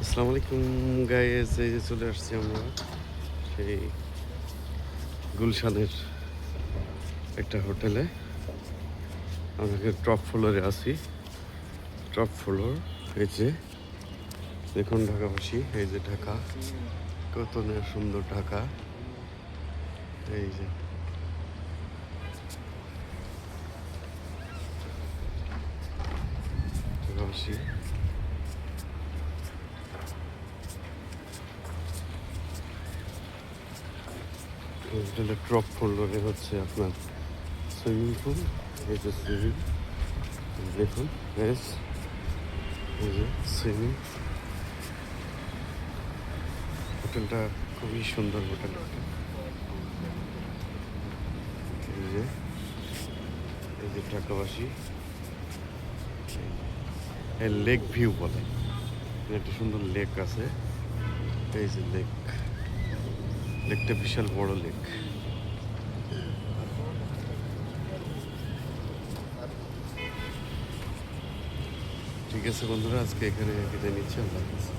আসসালামু আলাইকুম গাইস, এই যে চলে আসছি আমরা সেই গুলশানের একটা হোটেলে। আমাকে টপ ফ্লোরে আছি। টপ ফ্লোর, এই যে দেখুন ঢাকাবাসী, এই যে ঢাকা, কত না সুন্দর ঢাকা। এই যে ঢাকাবাসী, হোটেলের টপ ফ্লোরে হচ্ছে আপনার সুইমিং পুল। এই যে সুইমিং, দেখুন বেশ, এই যে সুইমিং। হোটেলটা খুবই সুন্দর হোটেল। এই যে এই যে ঢাকাবাসী, লেক ভিউ বলে, একটা সুন্দর লেক আছে। এই যে লেক, লেকটা বিশাল বড় লেক। ঠিক আছে বন্ধুরা, আজকে এখানে বিদায় নিচ্ছি। আল্লাহ হাফেজ।